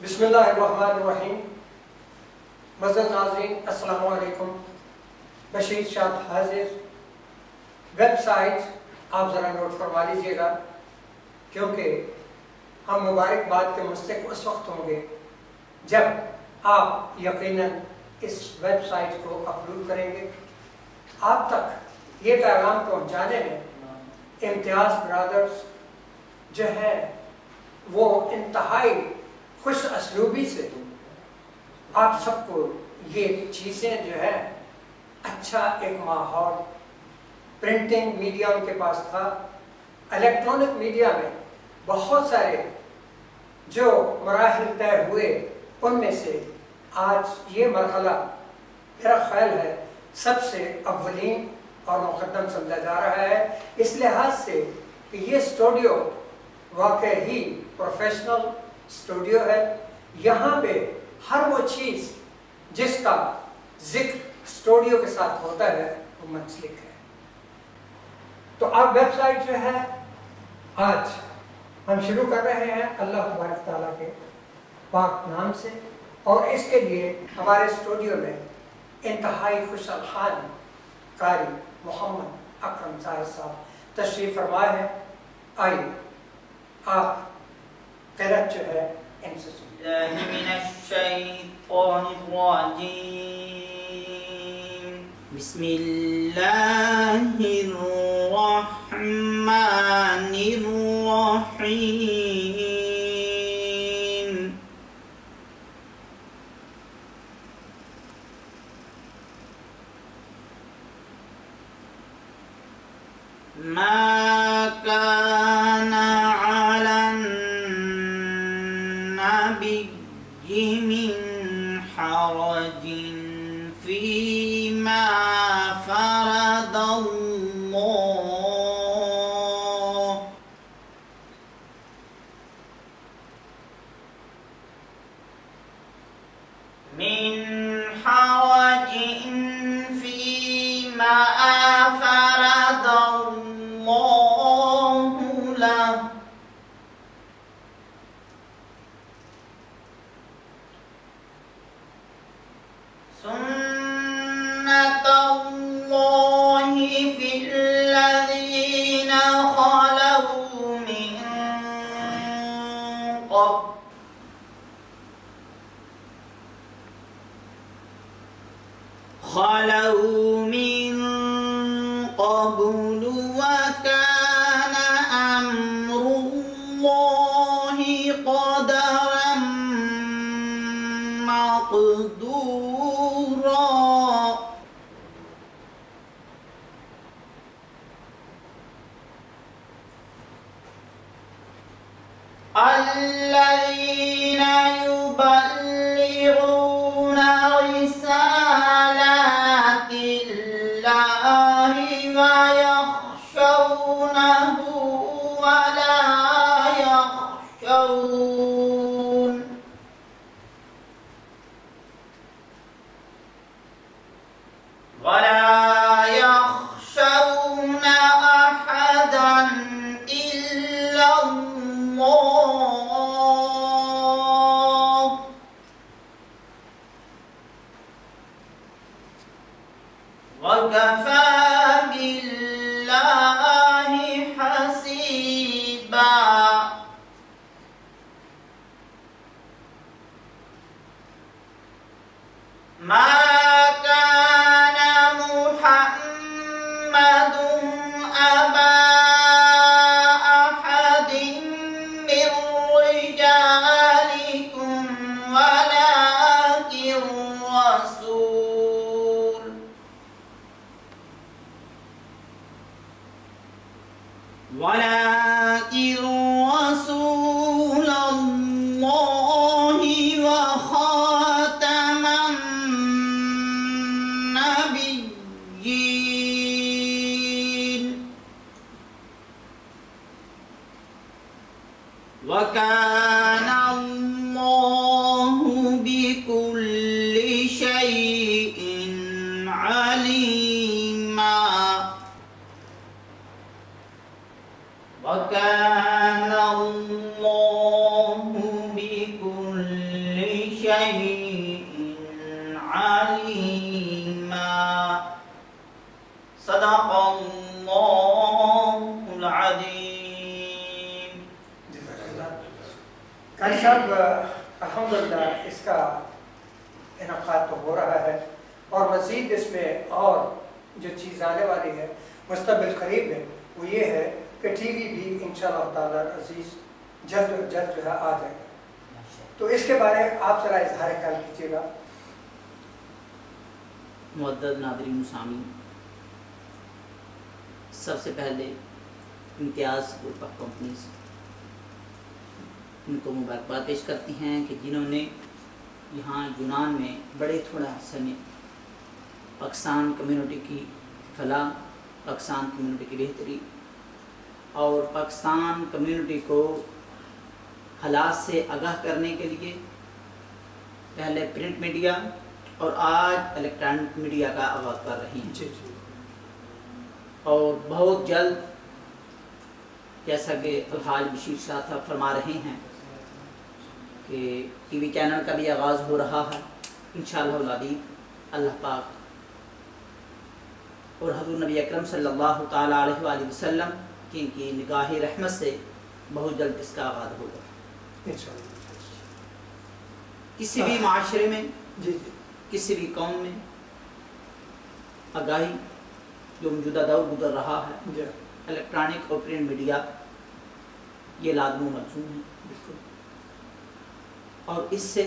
بسم اللہ الرحمن الرحیم. معزز ناظرین السلام علیکم. بشیر شاہ حاضر. ویب سائٹ آپ ذرا نوٹ فرما لیجیے گا کیونکہ ہم مبارکباد کے مستحق اس وقت ہوں گے جب آپ یقیناً اس ویب سائٹ کو اپلوڈ کریں گے. آپ تک یہ پیغام پہنچانے میں امتیاز برادرز جو ہے وہ انتہائی خوش اسلوبی سے آپ سب کو یہ چیزیں جو ہے اچھا ایک ماحول. پرنٹنگ میڈیا ان کے پاس تھا, الیکٹرانک میڈیا میں بہت سارے جو مراحل طے ہوئے ان میں سے آج یہ مرحلہ میرا خیال ہے سب سے اولین اور مقدم سمجھا جا رہا ہے, اس لحاظ سے کہ یہ اسٹوڈیو واقعی پروفیشنل اسٹوڈیو ہے. یہاں پہ ہر وہ چیز جس کا ذکر اسٹوڈیو کے ساتھ ہوتا ہے وہ منسلک ہے. تو اب ویب سائٹ جو ہے آج ہم شروع کر رہے ہیں اللہ تبارک تعالیٰ کے پاک نام سے, اور اس کے لیے ہمارے اسٹوڈیو میں انتہائی خوش الحال قاری محمد اکرم زاہد صاحب تشریف فرما ہے. آئیے آپ قرأت جو ہے ان سے بالله من الشيطان الرجيم. بسم الله الرحمن الرحيم. ما كان على النبي من حرج فيما فرض الله من حرج فيما فرض الله له سنة الله في الذين خلوا من قبل وكان أمر الله قدرا مقدورا. الذين يبلغون رسالات الله ويخشونه ولا يخشون أحدا إلا الله وكفى بالله حسيبا. ما كان محمد أبا أحد من رجالكم ولكن رسول الله وخاتم شيء عليما صدق الله العظيم. قاری صاحب الحمدللہ اس کا انعقاد تو ہو رہا ہے اور مزید اس میں اور جو چیز آنے والی ہے مستقبل قریب میں وہ یہ ہے کہ ٹی وی بھی انشاءاللہ تعالی عزیز جلد و جلد جو ہے آ جائے گا. تو اس کے بارے میں آپ ذرا اظہار خیال کیجیے گا. معزز ناظرین سامعین، سب سے پہلے امتیاز گروپ آف کمپنیز ان کو مبارکباد پیش کرتی ہیں کہ جنہوں نے یہاں یونان میں بڑے تھوڑا عرصے میں پاکستان کمیونٹی کی فلاح، پاکستان کمیونٹی کی بہتری اور پاکستان کمیونٹی کو حالات سے آگاہ کرنے کے لیے پہلے پرنٹ میڈیا اور آج الیکٹرانک میڈیا کا آغاز کر رہی ہیں. اور بہت جلد جیسا کہ الحاج بشیر شاہ صاحب فرما رہے ہیں کہ ٹی وی چینل کا بھی آغاز ہو رہا ہے انشاءاللہ العظیم. اللہ پاک اور حضور نبی اکرم صلی اللہ تعالیٰ علیہ وآلہ وسلم کی نگاہ رحمت سے بہت جلد اس کا آغاز ہوگا. کسی بھی معاشرے میں کسی بھی قوم میں آگاہی جو موجودہ دور گزر رہا ہے الیکٹرانک اور پرنٹ میڈیا یہ لازم و ملزوم ہے. اور اس سے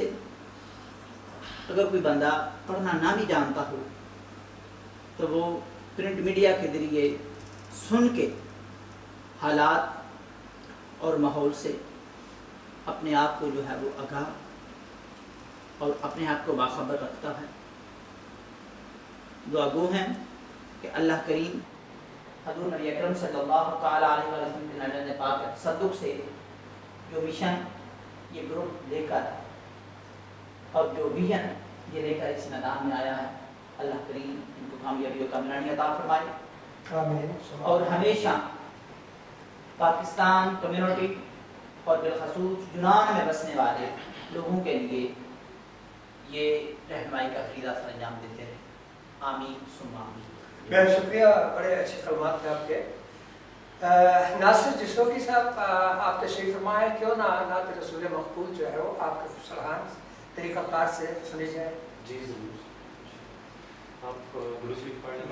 اگر کوئی بندہ پڑھنا نہ بھی جانتا ہو تو وہ پرنٹ میڈیا کے ذریعے سن کے حالات اور ماحول سے اپنے آپ کو جو ہے وہ آگاہ اور اپنے آپ کو باخبر رکھتا ہے. دعا گو ہیں کہ اللہ کریم حضور نبی اکرم صلی اللہ تعالیٰ علیہ وسلم کے نجات پاک تصدق سے جو مشن یہ گروپ لے کر اور جو ویژن یہ لے کر اس میدان میں آیا ہے اللہ کریم ان کو کامیابی و کامرانی عطا فرمائے اور ہمیشہ پاکستان کمیونٹی اور بالخصوص یونان میں بسنے والے لوگوں کے لیے یہ رہنمائی کا فریضہ سر انجام دیتے رہے. آمین ثم آمین. بہت شکریہ، بڑے اچھے کلمات تھے آپ کے. ناصر جسوکی صاحب آپ تشریف فرما ہے، کیوں نہ نعت رسول مقبول جو ہے وہ آپ کے سرحان طریقہ کار سے سنی جائے. جی ضرور. آپ درود شریف پڑھ لیں.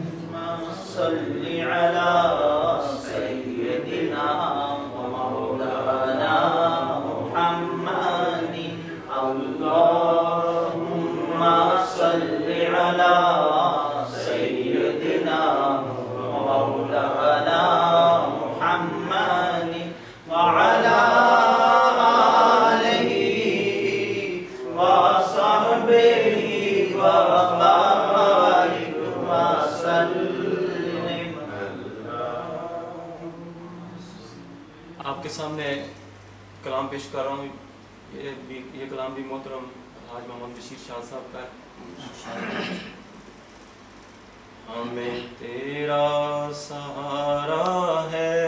اللهم صل على سيدنا ومولانا محمد. اللهم صل على سيدنا ومولانا محمد وعلى آله وصحبه وبارك وسلم. آپ کے سامنے کلام پیش کر رہا ہوں. یہ کلام بھی محترم حاج محمد بشیر شاہ صاحب کا ہے. ہمیں تیرا سہارا ہے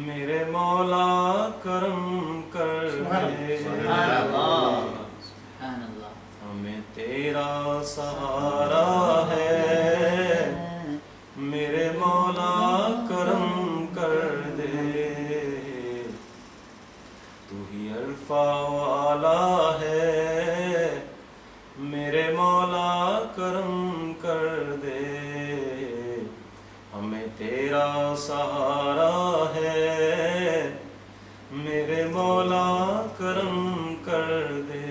میرے مولا کرم کر دے. ہمیں تیرا سہارا ہے میرے مولا کرم کر دے. تو ہی عرفہ والا ہے میرے مولا کرم کر دے. ہمیں تیرا سہارا ہے میرے مولا کرم کر دے.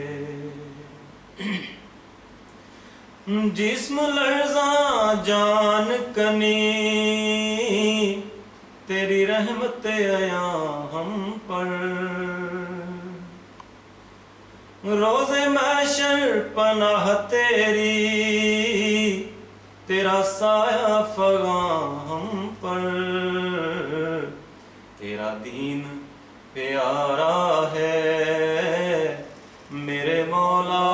جسم لرزاں جان کنی تیری رحمت آیا ہم پر. روز محشر پناہ تیری تیرا سایہ فغاں ہم پر. تیرا دین پیارا ہے میرے مولا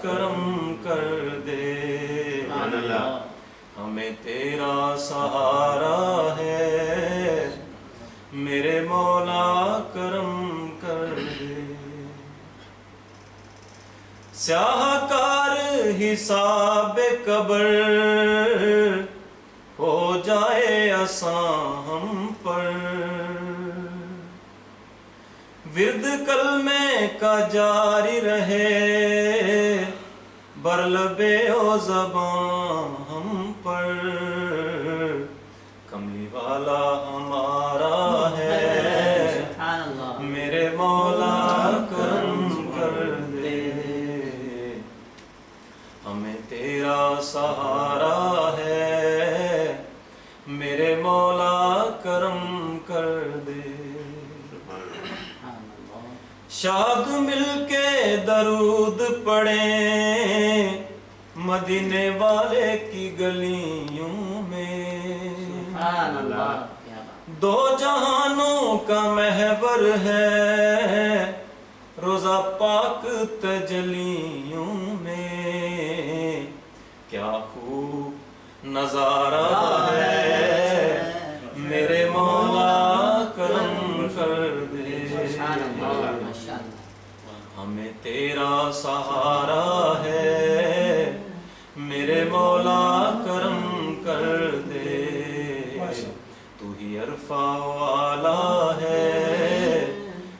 کرم کر دے. ہمیں تیرا سہارا ہے میرے مولا مولا کرم کر دے سیاہ کار حساب قبر ہو جائے آسان ہم پر ورد کلمے کا جاری رہے برلبے و زبان ہم پر کملی والا ہمارا ہے سبحان اللہ میرے مولا کرم کر دے ہمیں تیرا سہارا ہے میرے مولا کرم کر دے شاد مل کے درود پڑھیں مدینے والے کی گلیوں میں سبحان اللہ کیا بات دو جہانوں کا محور ہے روزہ پاک تجلیوں میں کیا خوب نظارہ ہے میرے مولا کرم کر دے سبحان اللہ ماشاء اللہ ہمیں تیرا سہارا ہے میرے مولا کرم کر دے تو ہی عرفہ والا ہے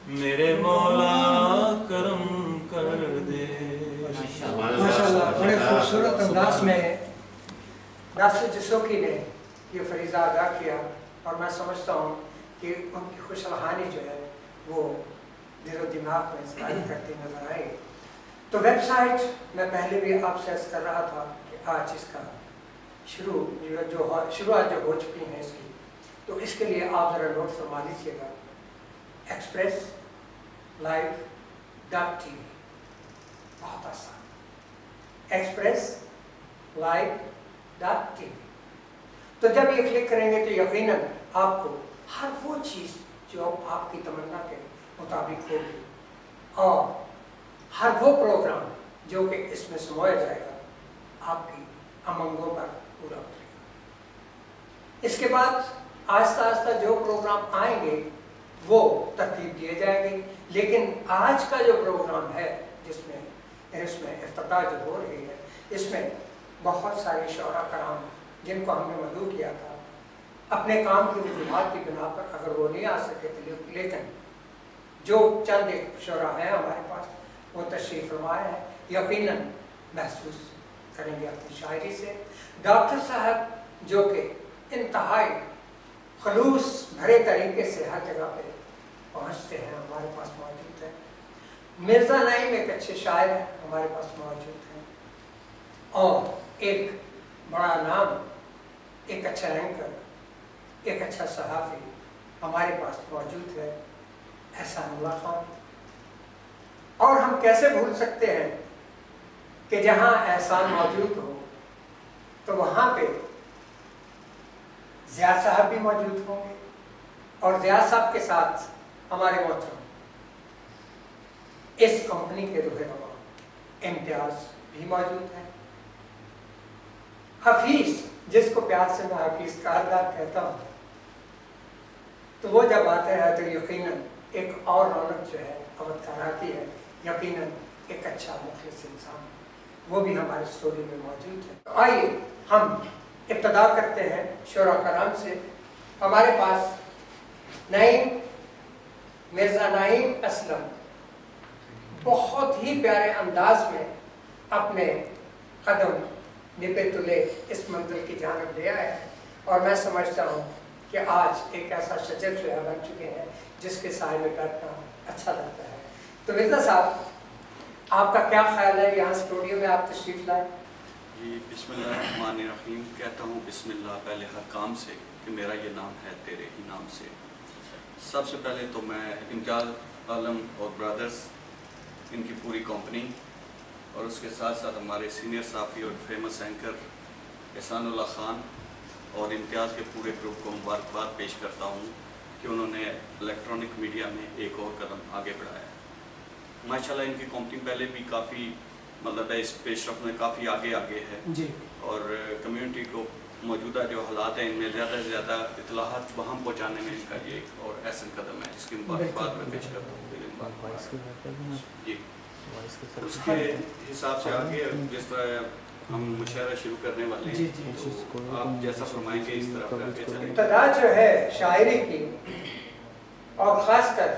میرے مولا کرم کر دے ماشاءاللہ بڑے خوبصورت انداز میں ناصر جسوکی نے یہ فریضہ ادا کیا اور میں سمجھتا ہوں کہ ان کی خوش الحانی جو ہے وہ دل و دماغ میں ظاہر کرتی نظر آئی تو ویب سائٹ میں پہلے بھی آپ سے عرض کر رہا تھا کہ آج اس کا شروعات جو ہو چکی ہیں اس کی تو اس کے لیے آپ ذرا نوٹ فرما لیجیے گا Express live dot T V بہت آسان Express live dot T V تو جب یہ کلک کریں گے تو یقیناً آپ کو ہر وہ چیز جو آپ کی تمنا کے مطابق ہوگی اور ہر وہ پروگرام جو کہ اس میں سمویا جائے گا آپ کی امنگوں پر پورا اترے گا اس کے بعد آہستہ آہستہ جو پروگرام آئیں گے وہ ترتیب دیے جائیں گے لیکن آج کا جو پروگرام ہے جس میں افتتاح جو ہو رہی ہے اس میں بہت سارے شعراء کرام جن کو ہم نے مدعو کیا تھا اپنے کام کی وجوہات کی بنا پر اگر وہ نہیں آ سکے تو لیکن جو چند ایک شعراء ہیں ہمارے پاس وہ تشریف فرمائے ہیں یقیناً محسوس کریں گے اپنی شاعری سے ڈاکٹر صاحب جو کہ انتہائی خلوص بھرے طریقے سے ہر جگہ پہ پہنچتے ہیں ہمارے پاس موجود ہیں مرزا نعیم ایک اچھے شاعر ہیں ہمارے پاس موجود ہیں اور ایک بڑا نام ایک اچھا اینکر ایک اچھا صحافی ہمارے پاس موجود ہے احسان اللہ خان اور ہم کیسے بھول سکتے ہیں کہ جہاں احسان موجود ہو تو وہاں پہ ضیاء صاحب بھی موجود ہوں گے اور ضیاء صاحب کے ساتھ ہمارے محترم اس کمپنی کے روح رواں امتیاز بھی موجود ہیں حفیظ جس کو پیار سے میں حفیظ کاردار کہتا ہوں تو وہ جب آتے ہیں تو یقیناً ایک اور رونق جو ہے اوتار آتی ہے یقیناً ایک اچھا مخلص انسان وہ بھی ہمارے اسٹوری میں موجود ہے آئیے ہم ابتدا کرتے ہیں شعراء کرام سے ہمارے پاس نعیم مرزا نعیم اسلم بہت ہی پیارے انداز میں اپنے قدم نپے تلے اس منزل کی جانب لے آئے ہیں اور میں سمجھتا ہوں کہ آج ایک ایسا شجر جو ہے بن چکے ہیں جس کے سائے میں بیٹھنا اچھا لگتا ہے تو مرزا صاحب آپ کا کیا خیال ہے یہاں اسٹوڈیو میں آپ تشریف لائے جی بسم اللہ الرحمن الرحیم کہتا ہوں بسم اللہ پہلے ہر کام سے کہ میرا یہ نام ہے تیرے ہی نام سے سب سے پہلے تو میں امتیاز عالم اور برادرز ان کی پوری کمپنی اور اس کے ساتھ ساتھ ہمارے سینئر صحافی اور فیمس اینکر احسان اللہ خان اور امتیاز کے پورے گروپ کو مبارکباد پیش کرتا ہوں کہ انہوں نے الیکٹرانک میڈیا میں ایک اور قدم آگے بڑھایا ہے ماشاءاللہ ان کی کمپنی پہلے بھی کافی مطلب ہے اس پیش رفت میں کافی آگے ہے جی اور کمیونٹی کو موجودہ جو حالات ہیں ان میں زیادہ سے زیادہ اطلاعات وہاں پہنچانے میں ان کا یہ ایک اور احسن قدم ہے جس کی مبارکباد میں پیش کرتا ہوں. جی اس کے حساب سے آگے جس طرح ہم مشاعرہ شروع کرنے والے ہیں تو آپ جیسا فرمائیں گے اس طرح آگے چلیں. ابتدا جو ہے شاعری کی اور خاص کر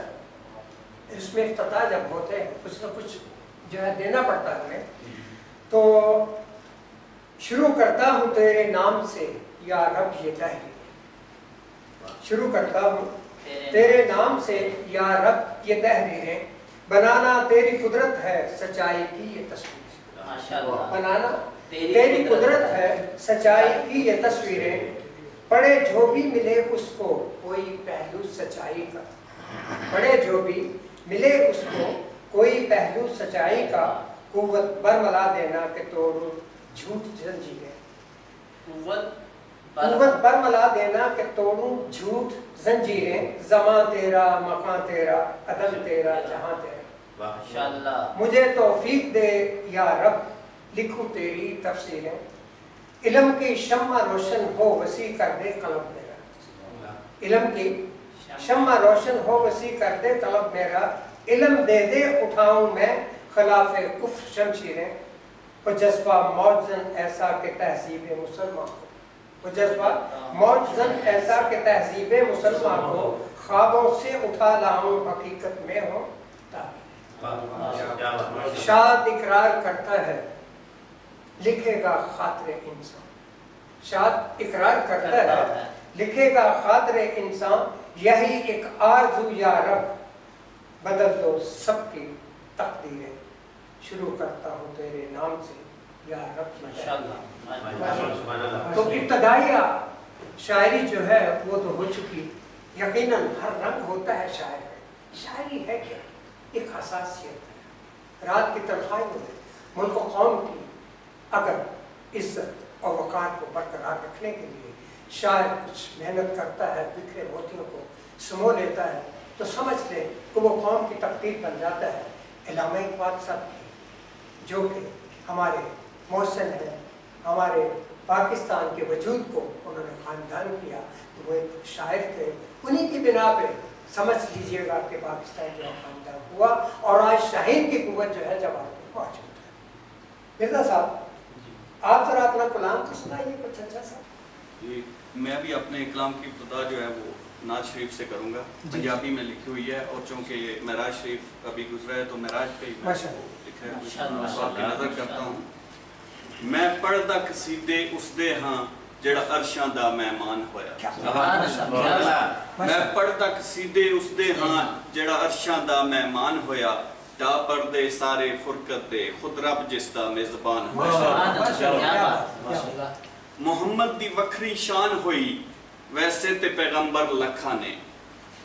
اس میں افتتاح جب ہوتے ہیں کچھ نہ کچھ جو ہے دینا پڑتا ہے ہمیں. تو شروع کرتا ہوں تیرے نام سے یا رب یہ تحریریں. شروع کرتا ہوں تیرے نام سے یا رب یہ تحریریں. بنانا تیری قدرت ہے سچائی کی یہ تصویر. بنانا تیری قدرت ہے سچائی کی یہ تصویریں. پڑھے جو بھی ملے اس کو کوئی پہلو سچائی کا. پڑھے جو بھی ملے اس کو کوئی پہلو سچائی کا. قوت برملا دینا کہ توڑوں جھوٹ زنجیریں. قوت برملا دینا کہ توڑوں جھوٹ زنجیریں. زماں تیرا مکان تیرا عدم تیرا جہاں تیرا. مجھے توفیق دے یا رب لکھوں تیری تفسیریں. علم کی شمع روشن ہو وسیع کر دے قلم میرا. علم کی شمع روشن ہو وسیع کر دے قلم میرا. علم دے دے اٹھاؤں میں خلاف کفر شمشیریں. وہ جذبہ موجزن ایسا کہ تہذیب مسلمان کو. وہ جذبہ موجزن ایسا کہ تہذیب مسلمان کو. خوابوں سے اٹھا لاؤں حقیقت میں ہوں تعبیر. شاد اقرار کرتا ہے لکھے گا خاطر انسان. شاد اقرار کرتا ہے لکھے گا خاطر انسان. یہی ایک آرزو یا رب بدل دو سب کی تقدیریں. شروع کرتا ہوں تیرے نام سے یا رب. تو ابتدائیہ شاعری جو ہے وہ تو ہو چکی. یقیناً ہر رنگ ہوتا ہے شاعر میں. شاعری ہے کیا؟ ایک حساسیت ہے. رات کی تنہائیوں میں ملک و قوم کی اگر عزت اور وقار کو برقرار رکھنے کے لیے شاعر کچھ محنت کرتا ہے, بکھرے موتیوں کو سمو لیتا ہے, تو سمجھ لے کہ وہ قوم کی تقدیر بن جاتا ہے. علامہ اقبال صاحب کی جو کہ ہمارے محسن ہیں, ہمارے پاکستان کے وجود کو انہوں نے خاندان کیا, وہ ایک شاعر تھے. انہی کی بنا پہ سمجھ لیجئے گا کہ پاکستان جو خاندان ہوا اور آج شاہین کی قوت جو ہے جواب میں موجود ہے. مرزا صاحب آپ ذرا اپنا کلام تو سنائیے کچھ اچھا سا. جی میں بھی اپنے کلام کی ابتدا جو ہے وہ نعت شریف سے کروں گا. پنجابی میں لکھی ہوئی ہے اور چونکہ معراج شریف ابھی گزرا ہے تو معراج پہ ہی میں لکھا ہے. آپ کی نظر کرتا ہوں. میں پڑھدا قصیدے اس دے ہاں جڑا عرشاں دا مہمان ہویا. میں پڑھدا قصیدے اس دے ہاں جڑا عرشاں دا مہمان ہویا. تا پردے سارے فرقت دے خود رب جس دا میزبان ہویا. محمد دی وکھری شان ہوئی ویسے تے پیغمبر لکھاں نے.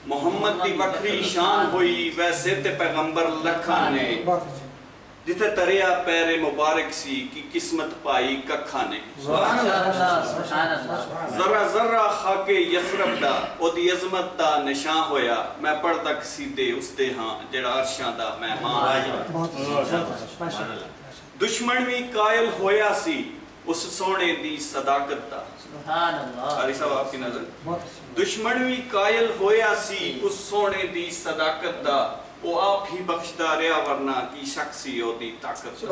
محمد دی وکھری شان ہوئی ویسے تے پیغمبر لکھاں نے. جتے تریا پیر مبارک سی کی قسمت پائی ککھاں نے. ذرہ ذرہ خاک یثرب دا او دی عظمت دا نشان ہویا. میں پڑھدا قصیدے اس دے ہاں جڑا عرشاں دا مہمان ہویا. دشمن بھی قائل ہویا سی اس سونے دی صداقت دا. قاری صاحب آپ کی نظر. دشمن بھی قائل ہویا سی اس سونے دی صداقت دا. وہ آپ ہی بخشدہ ریا ورنہ کی شخصی ہو دی طاقت.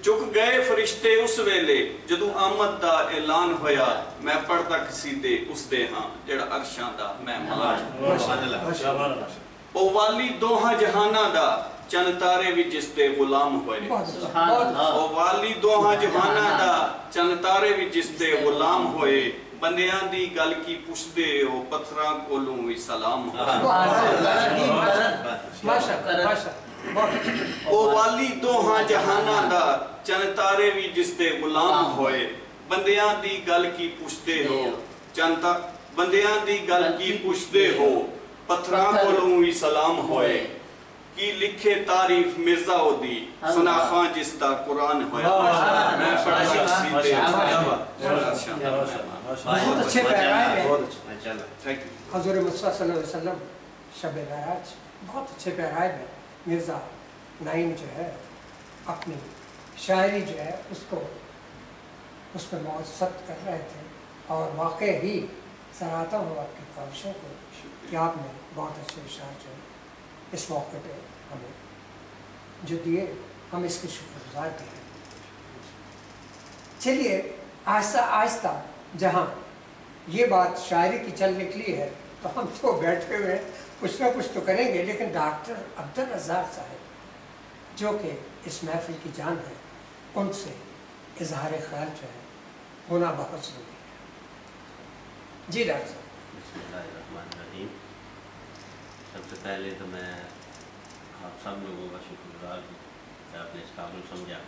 چک گئے فرشتے اس ویلے جدو آمد دا اعلان ہویا. میں پڑھدا قصیدے اس دے ہاں جڑا عرشاں دا مہمان. او والی دوہاں جہاناں دا چند تارے بھی جس دے غلام ہوئے. او والی دوہاں جہاناں دا چند تارے بھی جس دے غلام ہوئے. بندیاں دی گل کی پوچھ دے ہو پتھراں کولوں بھی سلام ہوئے. او والی دوہاں جہاناں دا چند تارے بھی جس دے غلام ہوئے. بندیاں دی گل کی پوچھ دے ہو بندیاں دی گل کی پوچھ دے ہو پتھراں کولوں بھی سلام ہوئے. کی لکھے تعریف مرزا ہو دی سناخاں جس دا قرآن ہویا. میں پڑھدا قصیدے بہت اچھے پیغام ہیں حضور مصطفیٰ صلی اللہ علیہ وسلم شب معراج. بہت اچھے پیغام ہیں. مرزا نعیم جو ہے اپنی شاعری جو ہے اس کو اس پہ موثت کر رہے تھے، اور واقع ہی سراہتا ہوں آپ کی کاوشوں کو کہ آپ نے بہت اچھے اشعار جو اس موقع پہ ہمیں جو دیے، ہم اس کے شکر گزار بھی ہیں۔ چلیے آہستہ آہستہ جہاں یہ بات شاعری کی چل نکلی ہے تو ہم تو بیٹھے ہوئے کچھ نہ کچھ تو کریں گے، لیکن ڈاکٹر عبدالرزاق صاحب جو کہ اس محفل کی جان ہے، ان سے اظہار خیال جو ہے ہونا بہت ضروری ہے۔ جی ڈاکٹر صاحب۔ بسم اللہ الرحمن الرحیم۔ سب سے پہلے تو میں آپ سب لوگوں کا شکر گزار ہوں کہ آپ نے اس قابل سمجھا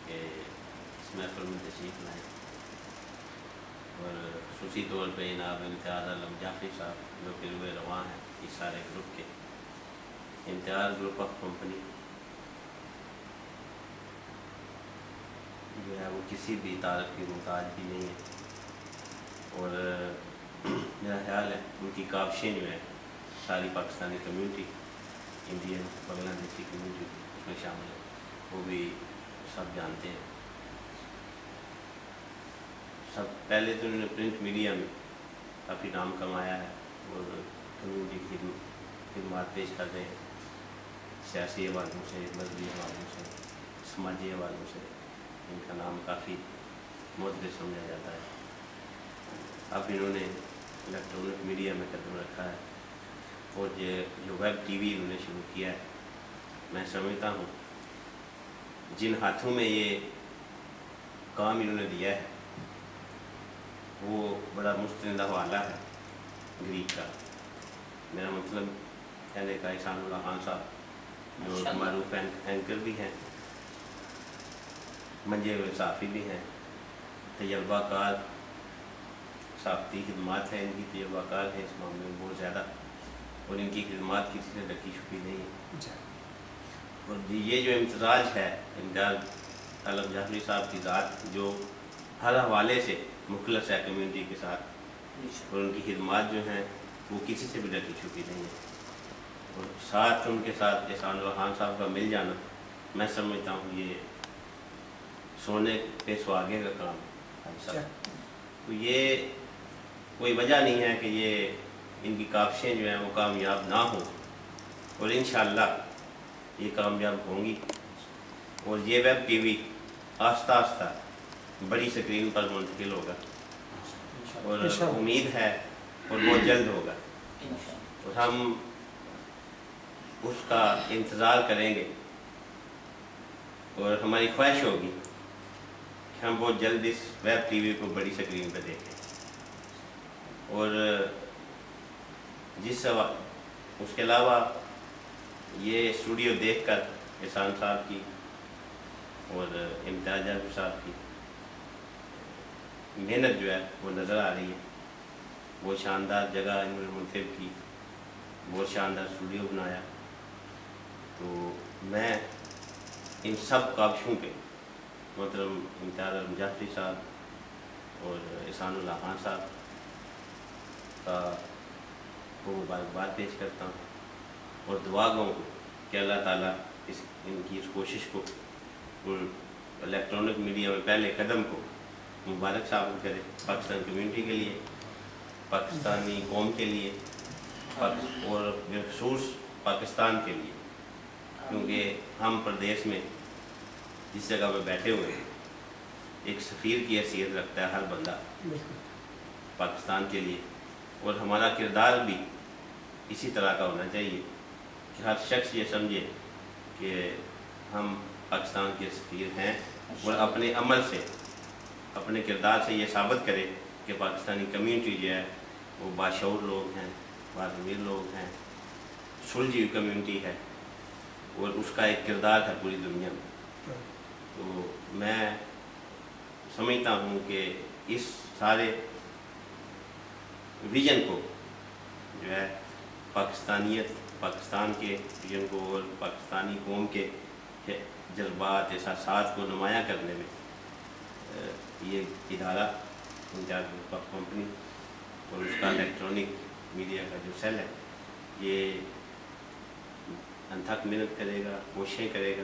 کہ اس محفل میں تشریف لائیں، اور خصوصی طور پہ جناب امتیاز عالم جعفری صاحب جو کہ روئے رواں ہیں اس سارے گروپ کے۔ امتیاز گروپ آف کمپنی جو ہے وہ کسی بھی تعارف کی محتاج بھی نہیں ہے، اور میرا خیال ہے ان کی کاوشیں جو ہیں ساری پاکستانی کمیونٹی، انڈین بنگلہ دیشی کمیونٹی اس میں شامل ہے، وہ بھی سب جانتے ہیں۔ سب پہلے تو انہوں نے پرنٹ میڈیا میں کافی نام کمایا ہے اور کمیونٹی کی خدمات پیش کر رہے ہیں، سیاسی حوالوں سے، مذہبی حوالوں سے، سماجی حوالوں سے ان کا نام کافی معتبر سمجھا جاتا ہے۔ اب انہوں نے الیکٹرانک میڈیا میں قدم رکھا ہے، اور جو ویب ٹی وی انہوں نے شروع کیا ہے، میں سمجھتا ہوں جن ہاتھوں میں یہ کام انہوں نے دیا ہے وہ بڑا مستند حوالہ ہے گریک کا۔ میرا مطلب کہنے کا احسان اللہ خان صاحب جو معروف اینکر بھی ہیں، منجے ہوئے صحافی بھی ہیں، تجربہ کار صحافتی خدمات ہیں، ان کی تجربہ کار ہے اس معاملے میں بہت زیادہ، اور ان کی خدمات کسی سے ڈکی چھپی نہیں ہے۔ اور یہ جو امتزاج ہے امتیاز عالم جعفری صاحب کی ذات جو ہر حوالے سے مخلص ہے کمیونٹی کے ساتھ، اور ان کی خدمات جو ہیں وہ کسی سے بھی ڈکی چھپی نہیں ہے، اور ساتھ ان کے ساتھ احسان اللہ خان صاحب کا مل جانا، میں سمجھتا ہوں یہ سونے پہ سہاگے کا کام ہے۔ تو یہ کوئی وجہ نہیں ہے کہ یہ ان کی کاوشیں جو ہیں وہ کامیاب نہ ہوں، اور انشاءاللہ یہ کامیاب ہوں گی، اور یہ ویب ٹی وی آہستہ آہستہ بڑی سکرین پر منتقل ہوگا، اور امید ہے اور بہت جلد ہوگا، اور ہم اس کا انتظار کریں گے، اور ہماری خواہش ہوگی کہ ہم بہت جلد اس ویب ٹی وی کو بڑی سکرین پہ دیکھیں، اور اس کے علاوہ یہ اسٹوڈیو دیکھ کر احسان صاحب کی اور امتیاز جعفری صاحب کی محنت جو ہے وہ نظر آ رہی ہے۔ بہت شاندار جگہ انہوں نے منتخب کی، بہت شاندار اسٹوڈیو بنایا، تو میں ان سب کاوشوں پہ محترم امتیاز عالم جعفری صاحب اور احسان اللہ خان صاحب کا کو مبارکباد پیش کرتا ہوں، اور دعا گوں کہ اللہ تعالیٰ ان کی اس کوشش کو، الیکٹرانک میڈیا میں پہلے قدم کو مبارک ثابت کرے، پاکستان کمیونٹی کے لیے، پاکستانی قوم کے لیے، اور بالخصوص پاکستان کے لیے، کیونکہ ہم پردیس میں جس جگہ پہ بیٹھے ہوئے ہیں ایک سفیر کی حیثیت رکھتا ہے ہر بندہ پاکستان کے لیے، اور ہمارا کردار بھی اسی طرح کا ہونا چاہیے کہ ہر شخص یہ سمجھے کہ ہم پاکستان کے سفیر ہیں، اور اپنے عمل سے، اپنے کردار سے یہ ثابت کرے کہ پاکستانی کمیونٹی جو ہے وہ باشعور لوگ ہیں، باضمیر لوگ ہیں، سلجھی ہوئی کمیونٹی ہے، اور اس کا ایک کردار ہے پوری دنیا میں۔ تو میں سمجھتا ہوں کہ اس سارے ویژن کو جو ہے پاکستانیت، پاکستان کے ویژن کو اور پاکستانی قوم کے جذبات، احساسات کو نمایاں کرنے میں یہ ادارہ امتیاز گروپ آف کمپنی اور اس کا الیکٹرانک میڈیا کا جو سیل ہے یہ انتھک محنت کرے گا، کوششیں کرے گا،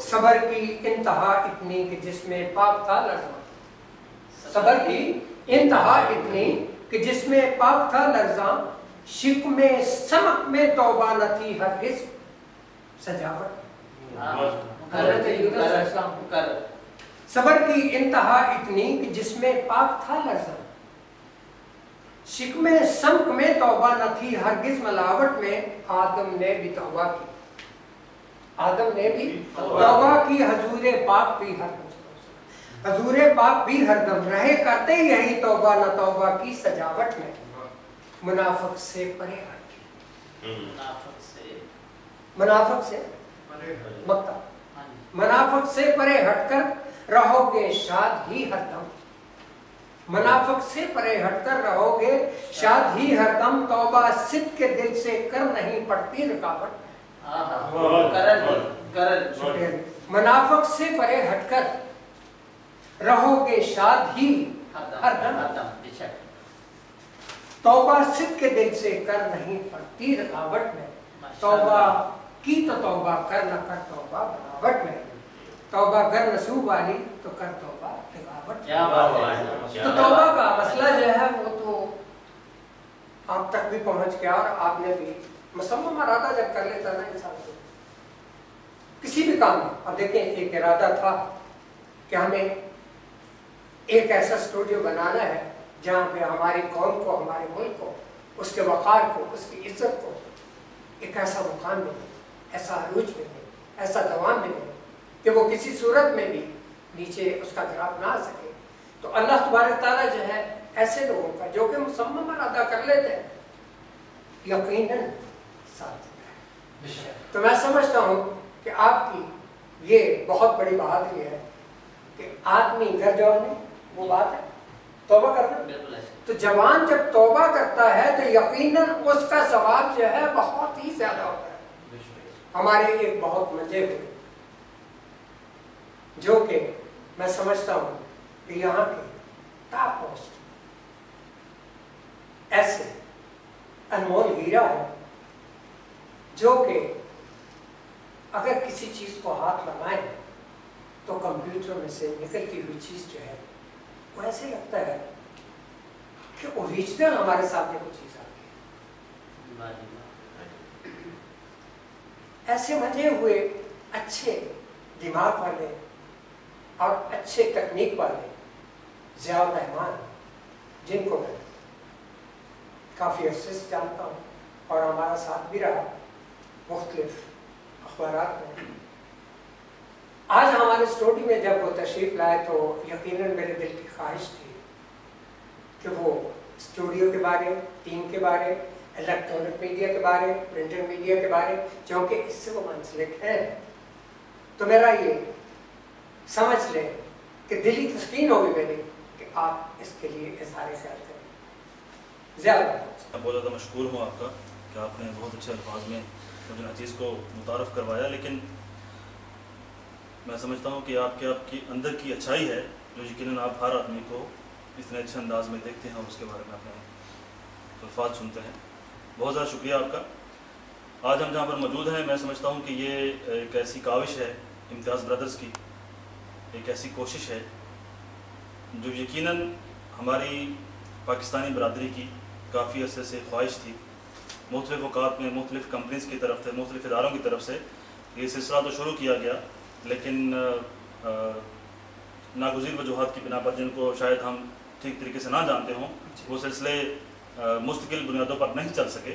صبر کی انتہا اتنی کہ جس میں پاک تھا لرزاں، صبر کی انتہا اتنی کہ جس میں پاک تھا لرزاں، شک میں سمک میں توبہ نہ تھی ہرگز سجاوٹ۔ حضرت یونس علیہ السلام، صبر کی انتہا اتنی کہ جس میں پاک تھا لرزاں، شک میں سمک میں توبہ نہ تھی ہرگز ملاوٹ میں، آدم نے بھی توبہ کی، آدم نے بھی توبہ کی، حضور پاک بھی ہردم، حضور پاک بھی ہردم رہے کرتے یہی توبہ نہ توبہ کی سجاوٹ میں، منافق سے پرے ہٹ کے، منافق سے مکہ، منافق سے پرے ہٹ کر رہو گے شاد ہی ہردم، منافق سے پرے ہٹ کر رہو گے شاد ہی ہردم، توبہ صدق کے دل سے کر نہیں پڑتی رکاوٹ، منافق سے پرے ہٹ کر رہو گے شاد ہی ہردم، توبہ صدق کے دل سے کر نہیں پڑتی رکاوٹ میں، توبہ کی تو توبہ کر نہ کر توبہ بناوٹ میں، توبہ گر نصوب والی تو کر توبہ رکاوٹ میں۔ تو توبہ کا مسئلہ جو ہے وہ تو آپ تک بھی پہنچ گیا، اور آپ نے بھی مصمم ارادہ جب کر لیتا نا انسان کو کسی بھی کام میں، اب دیکھیں ایک ارادہ تھا کہ ہمیں ایک ایسا اسٹوڈیو بنانا ہے جہاں پہ ہماری قوم کو، ہمارے ملک کو، اس کے وقار کو، اس کی عزت کو ایک ایسا مقام ملے، ایسا عروج ملے، ایسا دوام ملے کہ وہ کسی صورت میں بھی نیچے اس کا گراف نہ آ سکے۔ تو اللہ تبارک تعالیٰ جو ہے ایسے لوگوں کا جو کہ مصمم ارادہ کر لیتے ہیں یقیناً ساتھ دیتا ہے۔ تو میں سمجھتا ہوں کہ آپ کی یہ بہت بڑی بہادری ہے کہ آدمی گھر جوڑنے وہ بات ہے توبہ کرنا، تو جوان جب توبہ کرتا ہے تو یقیناً اس کا ثواب جو ہے بہت ہی زیادہ ہوتا ہے۔ ہمارے ایک بہت مزے ہوئے جو کہ میں سمجھتا ہوں کہ یہاں کے ٹاپ موسٹ ایسے انمول ہیرا ہے جو کہ اگر کسی چیز کو ہاتھ لگائیں تو کمپیوٹر میں سے نکلتی ہوئی چیز جو ہے وہ ایسے لگتا ہے کہ اوریجنل ہمارے سامنے کوئی چیز آ گئی۔ ایسے مزے ہوئے اچھے دماغ والے اور اچھے تکنیک والے ضیاء الرحمان، جن کو میں کافی عرصے سے جانتا ہوں اور ہمارا ساتھ بھی رہا مختلف اخبارات میں، آج ہمارے اسٹوڈیو میں جب وہ تشریف لائے تو یقیناً میرے دل کی خواہش تھی کہ وہ اسٹوڈیو کے بارے، ٹیم کے بارے، الیکٹرانک میڈیا کے بارے، پرنٹنگ میڈیا کے بارے، چونکہ اس سے وہ منسلک ہیں، تو میرا یہ سمجھ لیں کہ دلی تسکین ہوگی میری کہ آپ اس کے لیے اظہار خیال کریں۔ زیادہ بہت زیادہ مشکور ہوں آپ کا کہ آپ نے بہت اچھے الفاظ میں مجھے ہر چیز کو متعارف کروایا، لیکن میں سمجھتا ہوں کہ آپ کی اندر کی اچھائی ہے جو یقیناً آپ ہر آدمی کو اتنے اچھے انداز میں دیکھتے ہیں اور اس کے بارے میں اپنے الفاظ سنتے ہیں۔ بہت زیادہ شکریہ آپ کا۔ آج ہم جہاں پر موجود ہیں میں سمجھتا ہوں کہ یہ ایک ایسی کاوش ہے امتیاز برادرز کی، ایک ایسی کوشش ہے جو یقیناً ہماری پاکستانی برادری کی کافی عرصے سے خواہش تھی، مختلف اوقات میں مختلف کمپنیز کی طرف سے، مختلف اداروں کی طرف سے یہ سلسلہ تو شروع کیا گیا، لیکن ناگزیر وجوہات کی بنا پر جن کو شاید ہم ٹھیک طریقے سے نہ جانتے ہوں، وہ سلسلے مستقل بنیادوں پر نہیں چل سکے۔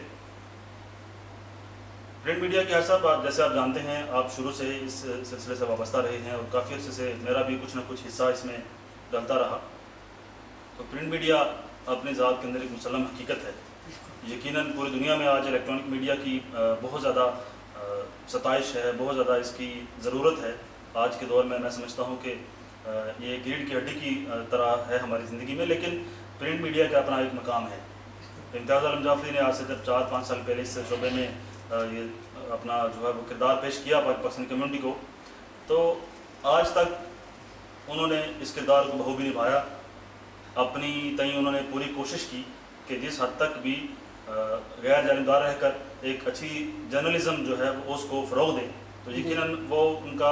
پرنٹ میڈیا کے صاحب جیسے آپ جانتے ہیں، آپ شروع سے اس سلسلے سے وابستہ رہے ہیں اور کافی عرصے سے میرا بھی کچھ نہ کچھ حصہ اس میں ڈلتا رہا۔ تو پرنٹ میڈیا اپنے ذات کے اندر ایک مسلم حقیقت ہے۔ یقیناً پوری دنیا میں آج الیکٹرانک میڈیا کی بہت زیادہ ستائش ہے، بہت زیادہ اس کی ضرورت ہے۔ آج کے دور میں سمجھتا ہوں کہ یہ ریڑھ کی ہڈی کی طرح ہے ہماری زندگی میں، لیکن پرنٹ میڈیا کا اپنا ایک مقام ہے۔ امتیاز عالم جعفری نے آج سے جب 4-5 سال پہلے اس شعبے میں یہ اپنا جو ہے وہ کردار پیش کیا پاکستانی کمیونٹی کو، تو آج تک انہوں نے اس کردار کو بخوبی نبھایا۔ اپنی تئیں انہوں نے پوری کوشش کی کہ جس حد تک بھی غیر جانبدار رہ کر ایک اچھی جرنلزم جو ہے وہ اس کو فروغ دیں، تو یقیناً وہ ان کا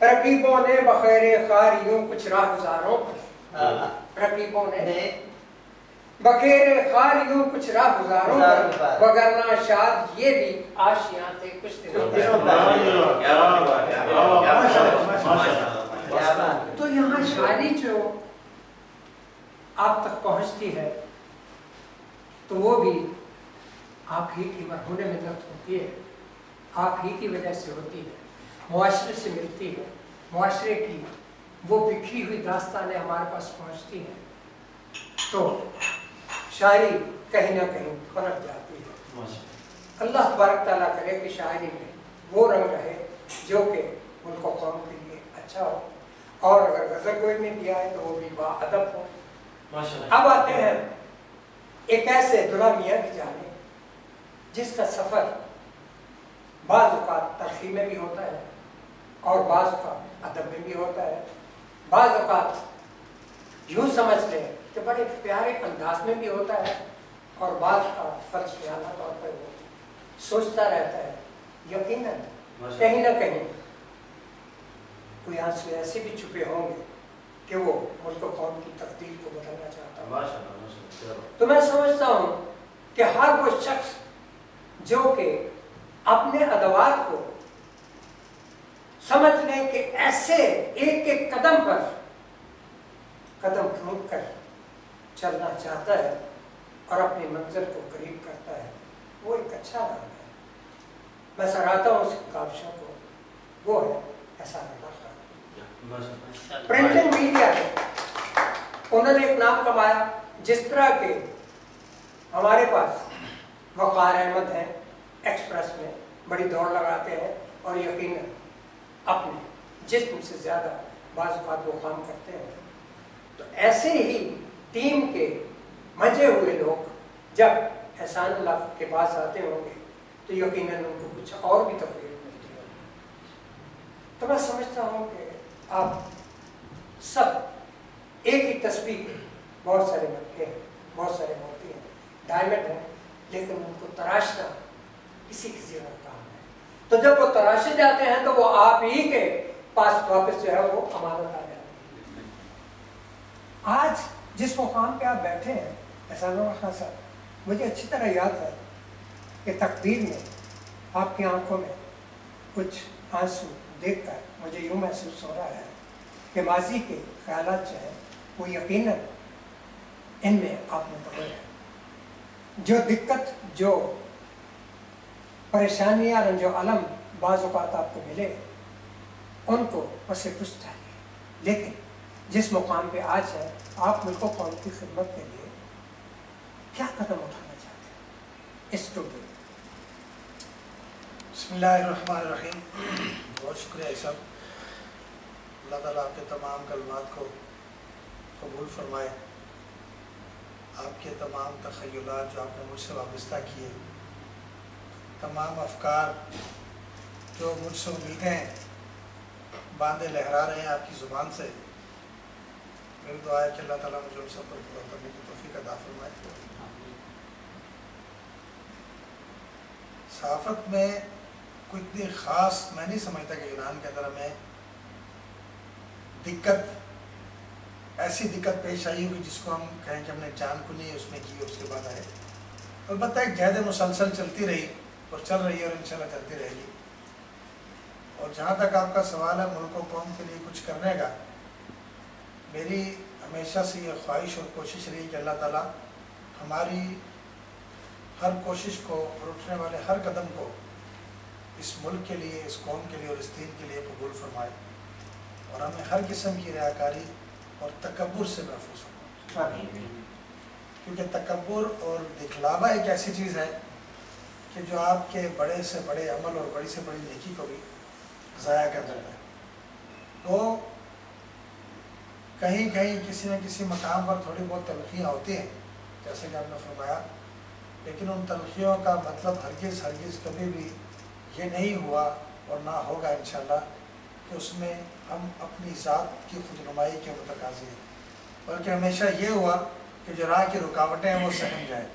رقیبوں نے بخیر خار یوں کچھ راہ گزاروں پر، رقیبوں نے بخیر خار یوں کچھ راہ گزاروں پر، وگرنہ شاید یہ بھی آشیاں تھے کچھ دنوں تو یہاں شاعری جو آپ تک پہنچتی ہے تو وہ بھی آپ ہی کی مرہون مدد ہوتی ہے، آپ ہی کی وجہ سے ہوتی ہے، معاشرے سے ملتی ہے، معاشرے کی وہ بکھری ہوئی داستانیں ہمارے پاس پہنچتی ہیں تو شاعری کہیں نہ کہیں پنپ جاتی ہے۔ اللہ تبارک تعالیٰ کرے کہ شاعری میں وہ رنگ رہے جو کہ ملک و قوم کے لیے اچھا ہو، اور اگر غزل کوئی میں دیا ہے تو وہ بھی با ادب ہو۔ اب آتے ہیں ایک ایسے دلہا میاں کی جانب جس کا سفر بعض اوقات تلخی میں بھی ہوتا ہے اور بعض اوقات ادب میں بھی ہوتا ہے، بعض اوقات یوں سمجھ لیں کہ بڑے پیارے انداز میں بھی ہوتا ہے، اور بعض اوقات فلسفیانہ طور پر وہ سوچتا رہتا ہے یقیناً کہیں نہ کہیں کوئی آنسو ایسے بھی چھپے ہوں گے کہ وہ ملک و قوم کی تقدیر کو بدلنا چاہتا ہے۔ تو میں سمجھتا ہوں کہ ہر وہ شخص جو کہ اپنے ادوات کو سمجھ لیں کہ ایسے ایک ایک قدم پر قدم رکھ کر چلنا چاہتا ہے اور اپنی منزل کو قریب کرتا ہے، وہ ایک اچھا نام ہے۔ میں سراہتا ہوں اس کتابشوں کو، وہ ہے احسان اللہ خان۔ پرنٹنگ میڈیا ہے، انہوں نے ایک نام کمایا جس طرح کے ہمارے پاس وقار احمد ہیں، ایکسپریس میں بڑی دوڑ لگاتے ہیں اور یقیناً اپنے جسم سے زیادہ بعض اوقات وہ کام کرتے ہیں، تو ایسے ہی ٹیم کے مجے ہوئے لوگ جب احسان اللہ کے پاس آتے ہوں گے تو یقیناً ان کو کچھ اور بھی تقریر ملتی ہوگی۔ تو میں سمجھتا ہوں کہ آپ سب ایک ہی تسبیح کے بہت سارے مٹکے ہیں، بہت سارے موتی ہیں، ڈائمنڈ ہیں، لیکن ان کو تراشنا کسی کسی کا کام ہے، تو جب وہ تراشے جاتے ہیں تو وہ آپ ہی کے پاس واپس جو ہے وہ امانت آ جاتی ہے۔ آج جس مقام پہ آپ بیٹھے ہیں احسان اللہ خان صاحب، مجھے اچھی طرح یاد ہے کہ تقدیر میں آپ کی آنکھوں میں کچھ آنسو دیکھ کر مجھے یوں محسوس ہو رہا ہے کہ ماضی کے خیالات جو ہیں وہ یقیناً ان میں آپ متغیر ہیں، جو دقت، جو پریشانیاں، رنج و علم بعض اوقات آپ کو ملے ان کو پس پشت چاہیے، لیکن جس مقام پہ آج ہے آپ ملک و قوم کی خدمت کے لیے کیا قدم اٹھانا چاہتے ہیں اس ٹوپے؟ بسم اللہ الرحمن الرحیم۔ بہت شکریہ صاحب، اللہ تعالیٰ آپ کے تمام کلمات کو قبول فرمائے، آپ کے تمام تخیلات جو آپ نے مجھ سے وابستہ کیے، تمام افکار جو مجھ سے امیدیں باندھے لہرا رہے ہیں آپ کی زبان سے، میری دعا ہے کہ اللہ تعالیٰ مجھے ان سب پر پورا کرنے کی توفیق عطا فرمائے۔ صحافت میں کوئی اتنی خاص میں نہیں سمجھتا کہ ایران کے اندر ہمیں دقت، ایسی دقت پیش آئی ہوگی جس کو ہم کہیں کہ ہم نے جان کنی اس میں کی اس کے بعد آئے۔ البتہ ایک جہد مسلسل چلتی رہی اور چل رہی ہے اور انشاءاللہ چلتی رہے گی۔ اور جہاں تک آپ کا سوال ہے ملک و قوم کے لیے کچھ کرنے کا، میری ہمیشہ سے یہ خواہش اور کوشش رہی کہ اللہ تعالیٰ ہماری ہر کوشش کو اور اٹھنے والے ہر قدم کو اس ملک کے لیے، اس قوم کے لیے اور اس دین کے لیے قبول فرمائے، اور ہمیں ہر قسم کی ریاکاری اور تکبر سے محفوظ فرمائے، کیونکہ تکبر اور دکھلاوا ایک ایسی چیز ہے کہ جو آپ کے بڑے سے بڑے عمل اور بڑی سے بڑی نیکی کو بھی ضائع کر دیتا ہے۔ تو کہیں کہیں کسی نہ کسی مقام پر تھوڑی بہت تلخیاں ہوتی ہیں جیسے کہ آپ نے فرمایا، لیکن ان تلخیوں کا مطلب ہرگز کبھی بھی یہ نہیں ہوا اور نہ ہوگا انشاءاللہ کہ اس میں ہم اپنی ذات کی خودنمائی کے متقاضی ہیں، بلکہ ہمیشہ یہ ہوا کہ جو راہ کی رکاوٹیں ہیں وہ سہم جائیں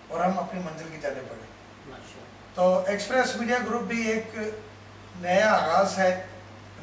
اور ہم اپنی منزل کی جانب بڑھیں۔ تو ایکسپریس میڈیا گروپ بھی ایک نیا آغاز ہے،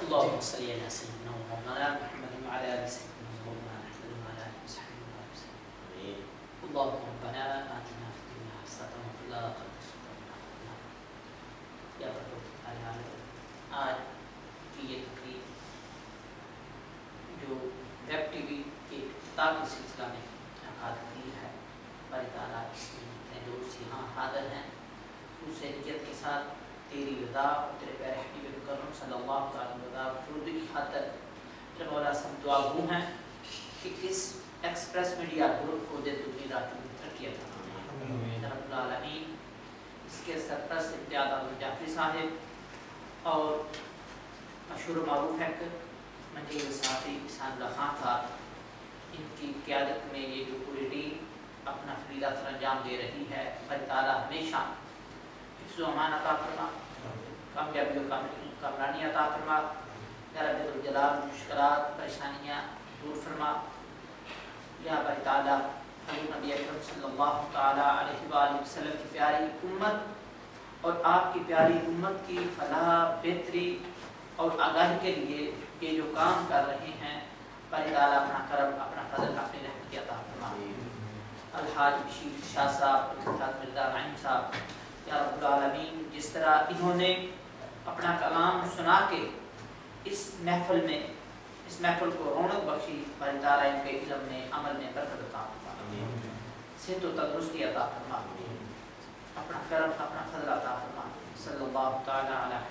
اللهم صل على سيدنا ومولانا محمد وعلى ال سيدنا ومولانا محمد وعلى اله وصحبه وسلم. اللهم ربنا آتنا في الدنيا حسنة وفي الآخرة حسنة وقنا عذاب النار. یا پروردگار عالم، آج کی یہ تقریب جو ویب ٹی وی کے افتتاح کے سلسلہ میں انعقاد کی ہے، باری تعالیٰ اس میں حاضر ہیں اسے نیت کے ساتھ تیری رضا اور تیرے پیارے حبیب مکرم صلی اللہ تعالیٰ علیہ وسلم کی خاطر میرے مولا سب دعا گو ہیں کہ اس ایکسپریس میڈیا گروپ کو دے دنیا رات میں ترقی عطا فرمائے رب العالمین۔ اس کے سرپرست امتیاز احمد جعفری صاحب اور مشہور و معروف ہیکر منظور صحافی احسان اللہ خان تھا، ان کی قیادت میں یہ جو پوری ٹیم اپنا فریضہ سر انجام دے رہی ہے، اللہ تعالیٰ ہمیشہ حفظ و امان عطا فرما، کامیابی و کامرانی عطا فرما، یا رب الجلال مشکلات پریشانیاں دور فرما، یا اللہ تعالیٰ حضور نبی اکرم صلی اللہ تعالیٰ علیہ وآلہ وسلم کی پیاری امت اور آپ کی پیاری امت کی فلاح بہتری اور آگاہی کے لیے یہ جو کام کر رہے ہیں، اللہ تعالیٰ اپنا کرم اپنا فضل اپنی رحمت کی عطا فرما۔ الحاج بشیر شاہ صاحب، الحاج مرزا نعیم صاحب، یا رب العالمین جس طرح انہوں نے اپنا کلام سنا کے اس محفل کو رونق بخشی، اللہ تعالیٰ ان کے علم میں عمل میں برکت عطا فرما، صحت و تندرستی عطا فرما، اپنا کرم اپنا فضل عطا فرما۔ صلی اللہ تعالیٰ علیہ